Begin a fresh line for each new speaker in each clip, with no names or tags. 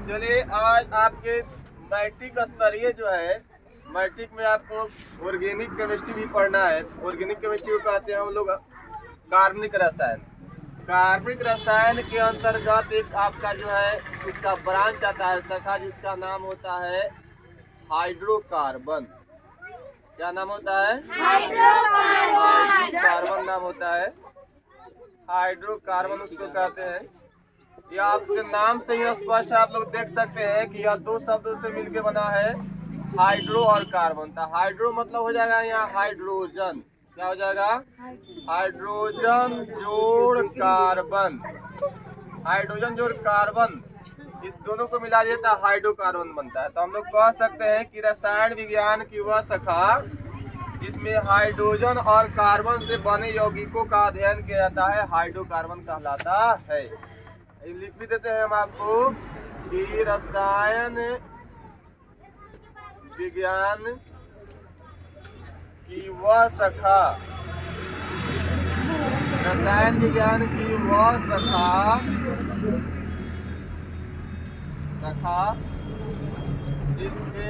चलिए आज आपके मैट्रिक स्तरीय जो है, मैट्रिक में आपको ऑर्गेनिक केमिस्ट्री भी पढ़ना है। ऑर्गेनिक केमिस्ट्री को कहते हैं हम लोग कार्बनिक रसायन। कार्बनिक रसायन के अंतर्गत एक आपका जो है उसका ब्रांच आता है, शाखा, जिसका नाम होता है हाइड्रोकार्बन। क्या नाम होता है? हाइड्रोकार्बन नाम होता है। हाइड्रोकार्बन उसको कहते हैं। यह आपके नाम से ही स्पष्ट आप लोग देख सकते हैं कि यह दो शब्दों से मिलकर बना है, हाइड्रो और कार्बन। तो हाइड्रो मतलब हो जाएगा यहाँ हाइड्रोजन। क्या हो जाएगा? हाइड्रोजन जोड़ कार्बन। हाइड्रोजन जोड़ कार्बन, इस दोनों को मिला देता है हाइड्रोकार्बन बनता है। तो हम लोग कह सकते हैं कि रसायन विज्ञान की वह शाखा जिसमें हाइड्रोजन और कार्बन से बने यौगिकों का अध्ययन किया जाता है, हाइड्रोकार्बन कहलाता है। लिख भी देते हैं हम आपको कि रसायन विज्ञान की वह शाखा, रसायन विज्ञान की वह शाखा इसके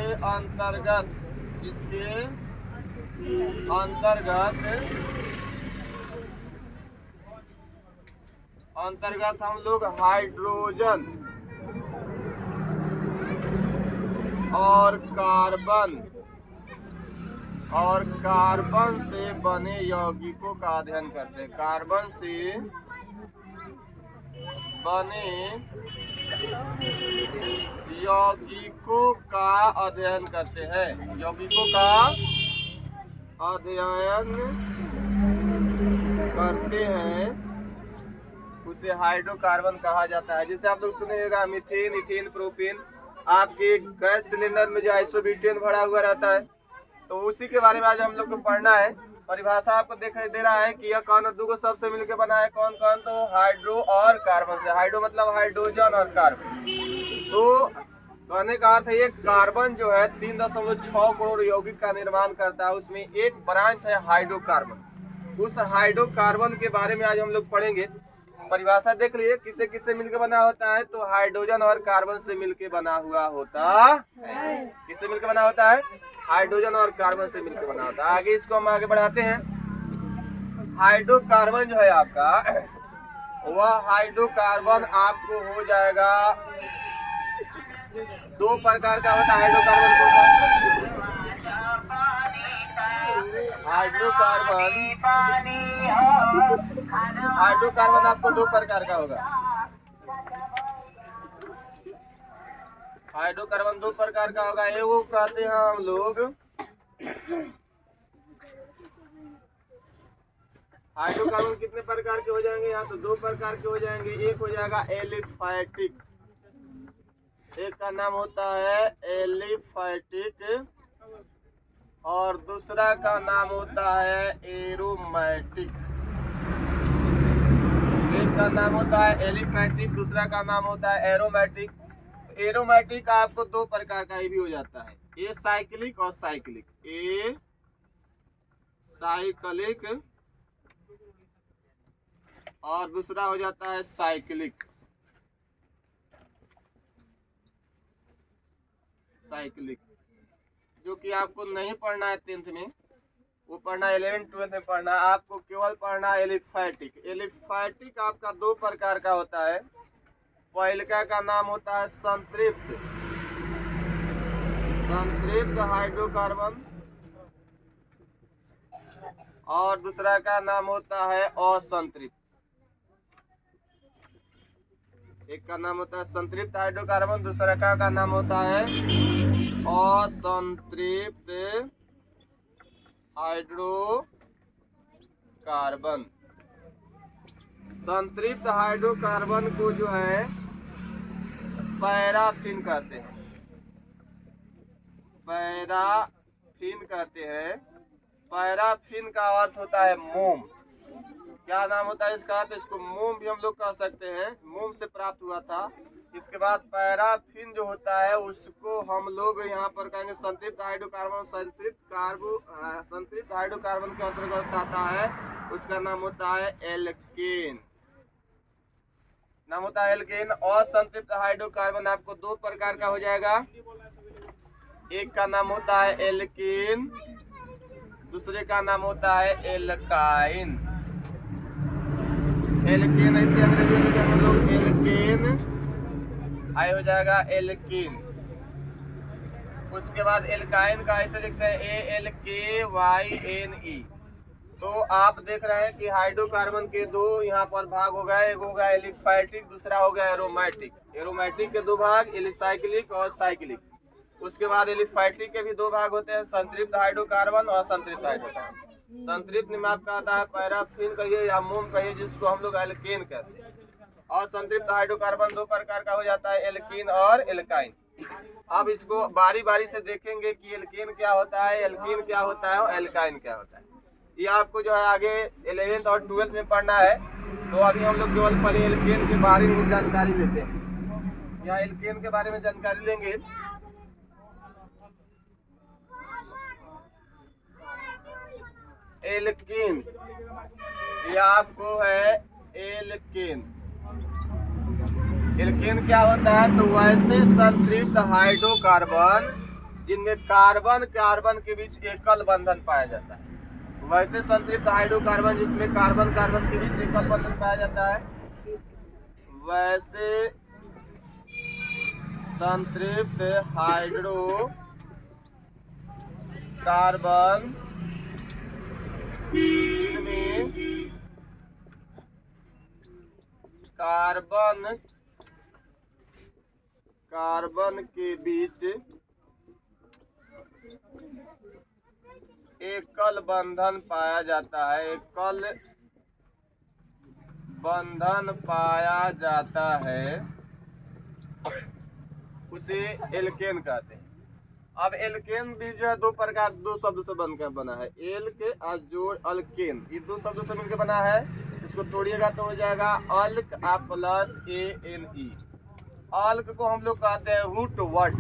अंतर्गत हम लोग हाइड्रोजन और कार्बन से बने यौगिकों का अध्ययन करते हैं। कार्बन से बने यौगिकों का अध्ययन करते हैं। यौगिकों का अध्ययन करते हैं, उसे हाइड्रोकार्बन कहा जाता है। जैसे आप लोग सुने होगा मीथेन, इथेन, प्रोपेन। आपके गैस सिलेंडर में जो आइसोब्यूटेन भरा हुआ रहता है, तो उसी के बारे में आज हम लोग को पढ़ना है। परिभाषा आपको दिखाई दे रहा है कि यह कौन दो शब्द से मिलकर बना है। कौन कौन? तो हाइड्रो और कार्बन से। हाइड्रो मतलब हाइड्रोजन और कार्बन। तो कहने का अर्थ है ये कार्बन जो है 3.6 करोड़ यौगिक का निर्माण करता है। उसमें एक ब्रांच है हाइड्रोकार्बन। उस हाइड्रोकार्बन के बारे में आज हम लोग पढ़ेंगे। परिभाषा देख लिए, किससे किससे मिलकर बना होता है? तो हाइड्रोजन और कार्बन से मिलकर बना हुआ होता है। किससे मिलकर बना होता है? हाइड्रोजन और कार्बन से मिलकर बना होता है। आगे इसको हम आगे बढ़ाते हैं। हाइड्रोकार्बन जो है आपका, वह हाइड्रोकार्बन आपको हो जाएगा दो प्रकार का होता है। हाइड्रोकार्बन आपको दो प्रकार का होगा। हाइड्रोकार्बन दो प्रकार का होगा। एगो कहते हैं हम लोग हाइड्रोकार्बन कितने प्रकार के हो जाएंगे यहाँ? तो दो प्रकार के हो जाएंगे। एक हो जाएगा एलिफैटिक, एक का नाम होता है एलिफैटिक, और दूसरा का नाम होता है एरोमेटिक। एक का नाम होता है एलिफैटिक, दूसरा का नाम होता है एरोमेटिक। एरोमेटिक आपको दो प्रकार का ही भी हो जाता है, ए साइक्लिक और साइक्लिक। ए साइक्लिक और दूसरा हो जाता है साइक्लिक। साइक्लिक जो कि आपको नहीं पढ़ना है 10th में, वो पढ़ना 11th 12th में पढ़ना है। आपको केवल पढ़ना है एलिफैटिक। एलिफैटिक आपका दो प्रकार का होता है। पहले का नाम होता है संतृप्त हाइड्रोकार्बन, और दूसरा का नाम होता है असंतृप्त। एक का नाम होता है संतृप्त हाइड्रोकार्बन, दूसरा का नाम होता है असंतृप्त हाइड्रोकार्बन। संतृप्त हाइड्रोकार्बन को जो है पैराफिन कहते हैं। पैराफिन कहते हैं। पैराफिन का अर्थ होता है मोम। क्या नाम होता है इसका? तो इसको मोम भी हम लोग कह सकते हैं। मोम से प्राप्त हुआ था। इसके बाद पैराफिन जो होता है उसको हम लोग यहाँ पर कहेंगे संतृप्त हाइड्रोकार्बन। संतृप्त हाइड्रोकार्बन के अंतर्गत आता है, उसका नाम होता है एल्केन। नाम होता है एल्केन। असंतृप्त हाइड्रोकार्बन आपको दो प्रकार का हो जाएगा, एक का नाम होता है एल्केन, दूसरे का नाम होता है एल्काइन। एल्केन ऐसे अंग्रेजी में लिखेंगे हम लोग एल्केन, आई हो जाएगा एल्कीन। उसके बाद एल्काइन का ऐसे लिखते हैं ALKYNE। तो आप देख रहे हैं कि हाइड्रोकार्बन के दो यहाँ पर भाग हो गए, एक हो गया एलिफैटिक, दूसरा हो गया एरोमेटिक। एरोमेटिक के दो भाग एलिसाइक्लिक और साइक्लिक। उसके बाद एलिफैटिक के भी दो भाग होते हैं, संतृप्त हाइड्रोकार्बन और असंतृप्त हाइड्रोकार्बन। संतृप्त में आपका आता है पैराफिन कहिए या मोम कहिए, जिसको हम लोग एल्केन कहते हैं। और संतृप्त हाइड्रोकार्बन दो प्रकार का हो जाता है, एल्कीन और एल्काइन। अब इसको बारी बारी से देखेंगे कि एल्केन क्या होता है, एल्कीन क्या होता है और एल्काइन क्या होता है। ये आपको जो है आगे 11th और 12th में पढ़ना है। तो अभी हम लोग केवल पहले एल्केन के बारे में जानकारी लेते हैं। यहाँ एल्केन के बारे में जानकारी लेंगे। एल्केन, ये आपको है एल्केन। एल्केन क्या होता है, तो वैसे संतृप्त हाइड्रोकार्बन जिनमें कार्बन कार्बन के बीच एकल बंधन पाया जाता है। वैसे संतृप्त हाइड्रोकार्बन जिसमें कार्बन कार्बन के बीच एकल बंधन पाया जाता है, वैसे संतृप्त हाइड्रोकार्बन जिनमें कार्बन के बीच एकल बंधन पाया जाता है, एकल बंधन पाया जाता है, उसे एल्केन कहते हैं। अब एल्केन भी जो है दो प्रकार, दो शब्द से बनकर बना है, एल के और जोड़ अल्केन, ये दो शब्दों से मिलकर बना है। इसको तोड़िएगा तो हो जाएगा अल्क प्लस ANE। अल्क को हम लोग कहते हैं रूट वर्ड,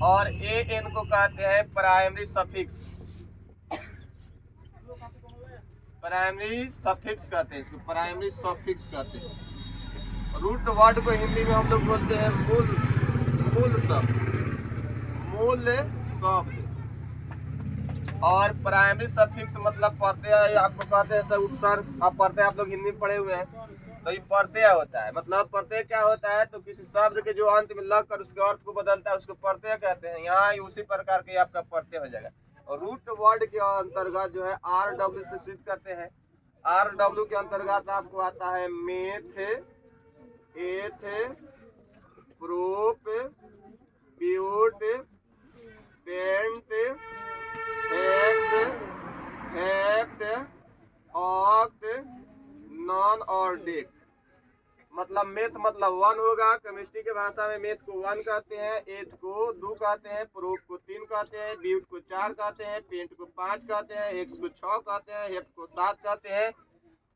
और AN को कहते हैं प्राइमरी सफिक्स, कहते हैं इसको, प्राइमरी सफिक्स कहते हैं। रूट वर्ड को हिंदी में हम लोग बोलते हैं मूल शब्द। और प्राइमरी सफिक्स मतलब प्रत्यय, आपको कहते हैं सब उपसर्ग, आप प्रत्यय आप लोग हिंदी में पढ़े हुए हैं, तो ये प्रत्यय होता है। मतलब प्रत्यय क्या होता है, तो किसी शब्द के जो अंत में लग कर उसके अर्थ को बदलता है उसको प्रत्यय कहते हैं। यहाँ उसी प्रकार के आपका प्रत्यय हो जाएगा। और रूट वर्ड के अंतर्गत जो है RW से सिद्ध करते हैं। RW के अंतर्गत आपको आता है meth, eth, prop, but, pent, hex, hept, oct, non और डेक। मतलब मेथ मतलब 1 होगा, केमिस्ट्री के भाषा में मेथ को 1 कहते हैं, एथ को 2 कहते हैं, प्रोप को 3 कहते हैं, ब्यूट को 4 कहते हैं, पेंट को 5 कहते हैं, हेक्स को 6 कहते हैं, हेप्ट को 7 कहते हैं,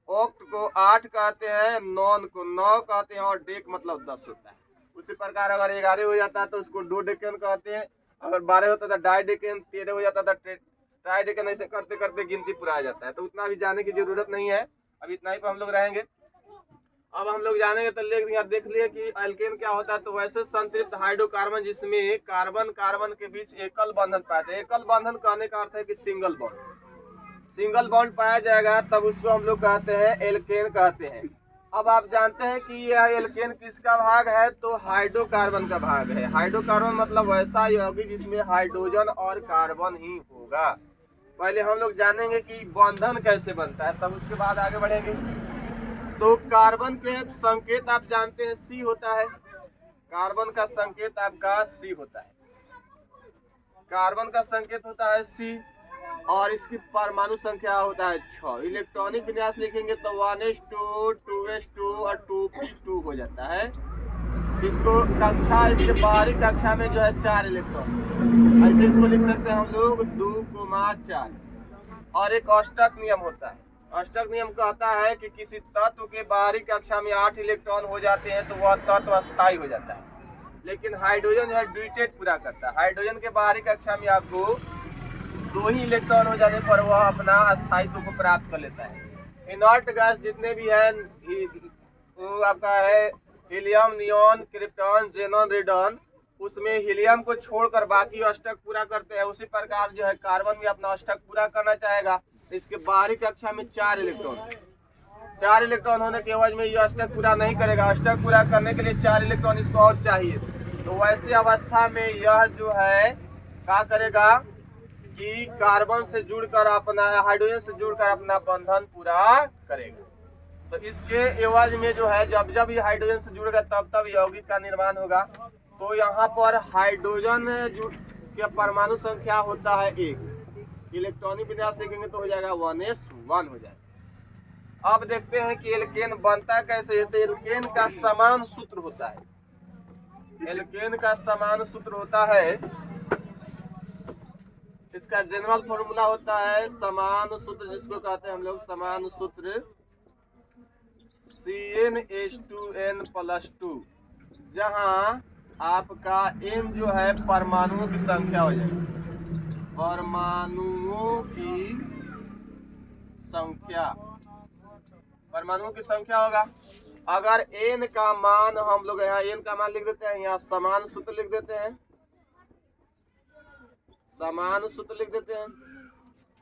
ऑक्ट को 8 कहते हैं, नॉन को 9 कहते हैं, और डेक मतलब 10 होता है। उसी प्रकार अगर 11 हो जाता है तो उसको डोडेकेन कहते हैं, अगर 12 होता था डाइडेकेन, 13 हो जाता था ट्राइडेकेन, ऐसे करते करते गिनती पूरा जाता है। तो उतना भी जाने की जरूरत नहीं है, अब इतना ही पर हम लोग रहेंगे। अब हम लोग जानेंगे तो देख लिए कि एल्केन क्या होता है। तो वैसे संतृप्त हाइड्रोकार्बन जिसमें कार्बन कार्बन के बीच एकल बंधन पाया जाए, एकल बंधन कहने का अर्थ है कि सिंगल बॉन्ड पाया जाएगा, तब उसको हम लोग कहते हैं एल्केन कहते हैं। अब आप जानते हैं कि यह एल्केन किसका भाग है, तो हाइड्रोकार्बन का भाग है। हाइड्रोकार्बन मतलब वैसा यौगिक जिसमें हाइड्रोजन और कार्बन ही होगा। पहले हम लोग जानेंगे कि बंधन कैसे बनता है, तब उसके बाद आगे बढ़ेंगे। तो कार्बन के संकेत आप जानते हैं C होता है, कार्बन का संकेत आपका C होता है, कार्बन का संकेत होता है C, और इसकी परमाणु संख्या होता है 6। इलेक्ट्रॉनिक विन्यास लिखेंगे तो 1s2, 2s2 और 2p2 हो जाता है। इसको कक्षा, इसके बाहरी कक्षा में जो है 4 इलेक्ट्रॉन, ऐसे इसको लिख सकते हैं हम लोग 2,4। और एक अष्टक नियम होता है। अष्टक नियम कहता है कि किसी तत्व के बाहरी कक्षा में 8 इलेक्ट्रॉन हो जाते हैं तो वह तत्व अस्थायी हो जाता है, लेकिन हाइड्रोजन जो है ड्यूटेट पूरा करता है। हाइड्रोजन के बाहरी कक्षा में आपको 2 ही इलेक्ट्रॉन हो जाने पर वह अपना अस्थायित्व को प्राप्त कर लेता है। इनर्ट गैस जितने भी हैं वो आपका है helium, neon, krypton, xenon, radon. उसमें हीलियम को छोड़कर बाकी अष्टक पूरा करते हैं। उसी प्रकार जो है कार्बन भी अपना अष्टक पूरा करना चाहेगा। इसके बाहरी कक्षा में 4 इलेक्ट्रॉन होने के एवज में ये अष्टक पूरा नहीं करेगा। अष्टक पूरा करने के लिए 4 इलेक्ट्रॉन इसको और चाहिए। तो वैसी अवस्था में यह जो है क्या करेगा कि कार्बन से जुड़कर अपना, हाइड्रोजन से जुड़कर अपना बंधन पूरा करेगा। तो इसके एवज में जो है जब जब ये हाइड्रोजन से जुड़ेगा तब तब यौगिक का निर्माण होगा। तो यहाँ पर हाइड्रोजन के परमाणु संख्या होता है 1। इलेक्ट्रॉनिक विन्यास देखेंगे तो हो जाएगा 1s1 हो जाएगा। अब देखते हैं कि एल्केन बनता कैसे है। तो एल्केन का समान सूत्र होता है। एल्केन का समान सूत्र होता है, इसका जनरल फॉर्मूला होता है समान सूत्र, जिसको कहते हैं हम लोग समान सूत्र CnH2n+2, जहां आपका n जो है परमाणुओं की संख्या हो जाएगी। परमाणुओं की संख्या होगा। अगर n का मान हम लोग यहाँ n का मान लिख देते हैं, यहाँ समान सूत्र लिख देते हैं, समान सूत्र लिख देते हैं।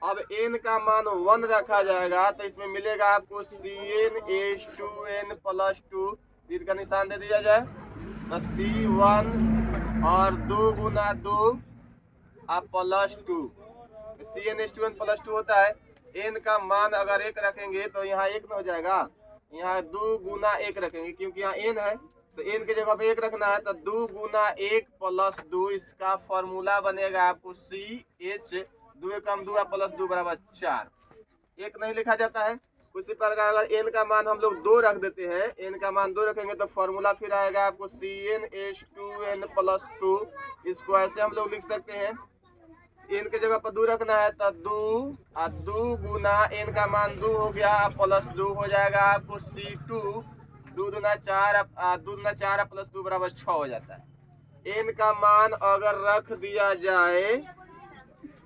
अब n का मान 1 रखा जाएगा तो इसमें मिलेगा आपको CnH2n+2। तीर का निशान दे दिया जाए तो C1 और 2 गुना 2 +2। CnH2n+2 होता है। n का मान अगर 1 रखेंगे तो यहाँ 1 न हो जाएगा, यहाँ 2 गुना 1 रखेंगे क्योंकि यहाँ n है तो n की जगह पे 1 रखना है। तो 2 गुना 1 +2 इसका फॉर्मूला बनेगा आपको CH 2 कम 2 +2 बराबर 4। 1 नहीं लिखा जाता है। उसी प्रकार अगर n का मान हम लोग 2 रख देते हैं, n का मान 2 रखेंगे तो फॉर्मूला फिर आएगा आपको CnH2n+2। इसको ऐसे हम लोग लिख सकते हैं, n के जगह पर 2 रखना है तो 2 गुना n का मान 2 हो गया +2 हो जाएगा आपको C2 2 दूना 4 +2 बराबर 6 हो जाता है। n का मान अगर रख दिया जाए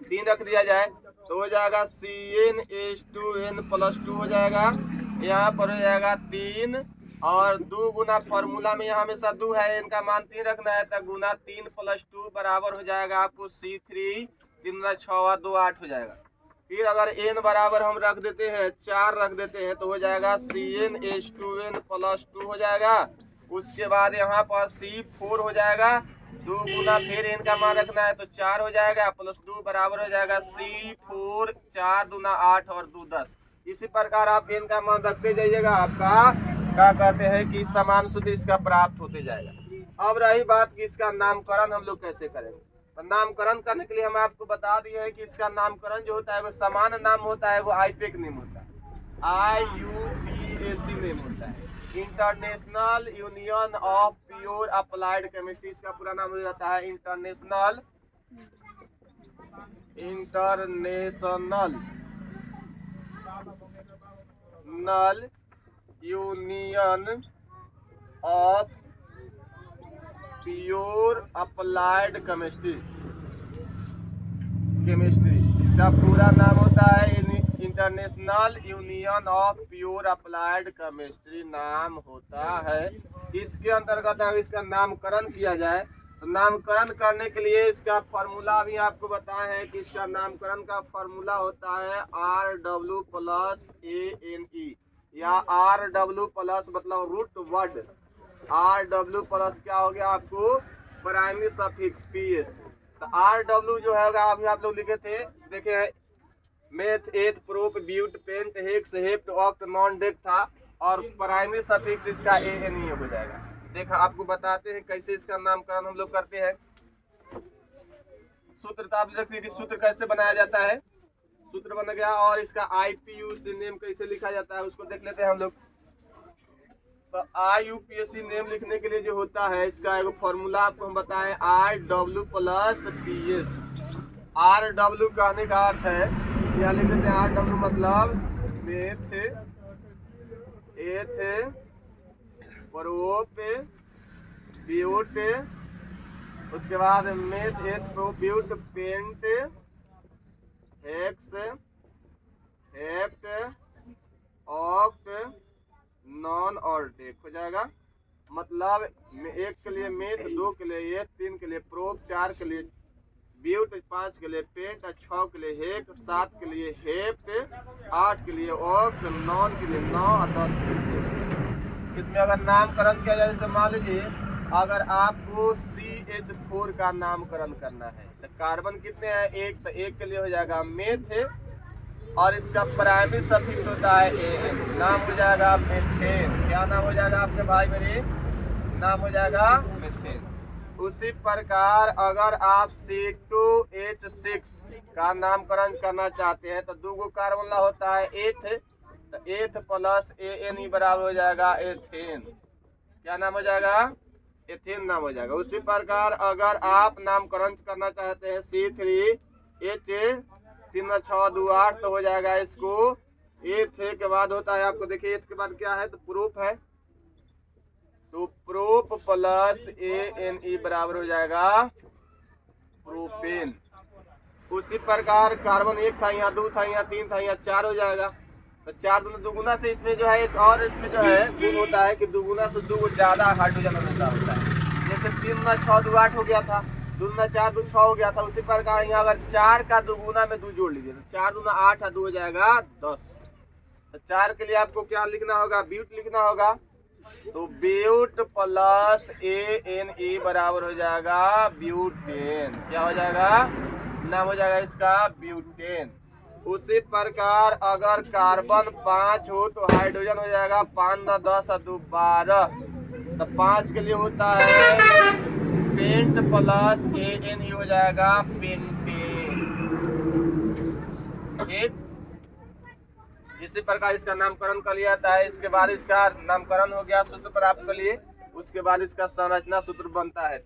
3 रख दिया जाए तो हो जाएगा CnH2n+2 हो जाएगा। यहाँ पर हो जाएगा 3 और 2 गुना फॉर्मूला में यहाँ हमेशा 2 है, n का मान 3 रखना है तो गुना 3 +2 बराबर हो जाएगा आपको C3 3 6 2 8 हो जाएगा। फिर अगर n बराबर हम रख देते हैं 4 रख देते हैं तो हो जाएगा CnH2n+2 हो जाएगा। उसके बाद यहाँ पर C4 हो जाएगा। 2 गुना फिर n का मान रखना है तो 4 हो जाएगा +2 बराबर हो जाएगा C4 4 दूना 8 और 2 10। इसी प्रकार आप n का मान रखते जाइएगा, आपका क्या कहते हैं कि समान सूत्र इसका प्राप्त होते जाएगा। अब रही बात कि इसका नामकरण हम लोग कैसे करेंगे। तो नामकरण करने के लिए हम आपको बता दिए हैं कि इसका नामकरण जो होता है वो समान नाम होता है, वो IUPAC नेम होता है, IUPAC नेम होता है, international union of pure applied chemistry. इसका पूरा नाम हो जाता है international union of pure applied chemistry. इसका पूरा नाम होता है international union of pure applied chemistry नाम होता है। इसके अंतर्गत अगर इसका नामकरण किया जाए तो नामकरण करने के लिए इसका फॉर्मूला भी आपको बताए हैं कि इसका नामकरण का फॉर्मूला होता है RW+ANE या RW+ मतलब रूट वर्ड RW+ क्या हो गया आपको प्राइमरी सफिक्स PS। तो RW जो है अभी आप लोग लिखे थे देखे meth eth prop but pent hex hept oct non dec था और प्राइमरी सफिक्स इसका ANE हो जाएगा। देखा आपको बताते हैं कैसे इसका नामकरण हम लोग करते हैं। सूत्र तो आप देखिए कि सूत्र कैसे बनाया जाता है। सूत्र बन गया और इसका IUPAC नेम कैसे लिखा जाता है उसको देख लेते हैं हम लोग। तो IUPAC नेम लिखने के लिए जो होता है इसका एक फॉर्मूला आपको हम बताएं RW+PS। RW कहने का अर्थ है क्या लिख देते हैं RW मतलब मेथ एथ प्रोप ब्यूट, उसके बाद meth eth prop but pent hex hept oct, non और डेक हो जाएगा। मतलब एक के लिए मेथ, दो के लिए ये, तीन के लिए प्रोप, चार के लिए ब्यूट, पांच के लिए पेंट, छह के लिए हेक, सात के लिए हेप, आठ के लिए ऑक्ट, नौ के लिए नौ और 10 के लिए। इसमें अगर नामकरण किया जाए, जैसे मान लीजिए अगर आपको CH4 का नामकरण करना है तो कार्बन कितने हैं? एक, तो एक के लिए हो जाएगा मेथ और इसका प्राइमरी सफिक्स होता है AN, नाम हो जाएगा मेथेन। क्या नाम हो जाएगा आपके भाई मेरे? नाम हो जाएगा मेथेन। उसी प्रकार अगर आप C2H6 का नामकरण करना चाहते हैं तो दो गो कार्बन ला होता है एथ, तो एथ प्लस ANE बराबर हो जाएगा एथेन। क्या नाम हो जाएगा? एथेन नाम हो जाएगा। उसी प्रकार अगर आप नामकरण करना चाहते हैं C3H 3 6 2 8 तो हो जाएगा इसको एथ के बाद होता है, आपको देखिए एथ के बाद क्या है तो प्रोप है, तो प्रोप प्लस ANE बराबर हो जाएगा प्रोपेन। उसी प्रकार कार्बन एक था, यहाँ दो था, यहाँ तीन था, यहाँ चार हो जाएगा। तो चार दूना दुगुना से इसमें जो है एक और इसमें जो है गुण होता है कि दुगुना से दो ज्यादा हाइड्रोजन हमेशा होता है। जैसे 3 × 6 = 8 हो गया था, 2 × 4 = 6 हो गया था। उसी प्रकार यहाँ अगर 4 का दुगुना में 2 जोड़ लीजिए तो 4 दूना 8 और 2 हो जाएगा 10। तो 4 के लिए आपको क्या लिखना होगा? ब्यूट लिखना होगा। तो ब्यूट प्लस ANE बराबर हो जाएगा ब्यूटेन। क्या हो जाएगा? नाम हो जाएगा इसका ब्यूटेन। उसी प्रकार अगर कार्बन 5 हो तो हाइड्रोजन हो जाएगा 5 × 10 और 2 12। तो 5 के लिए होता है पेंट प्लस ANE हो जाएगा पेंटेन। ठीक, इसी प्रकार इसका नामकरण कर लिया जाता है। इसके बाद इसका नामकरण हो गया सूत्र प्राप्त कर लिए, उसके बाद इसका संरचना सूत्र बनता है।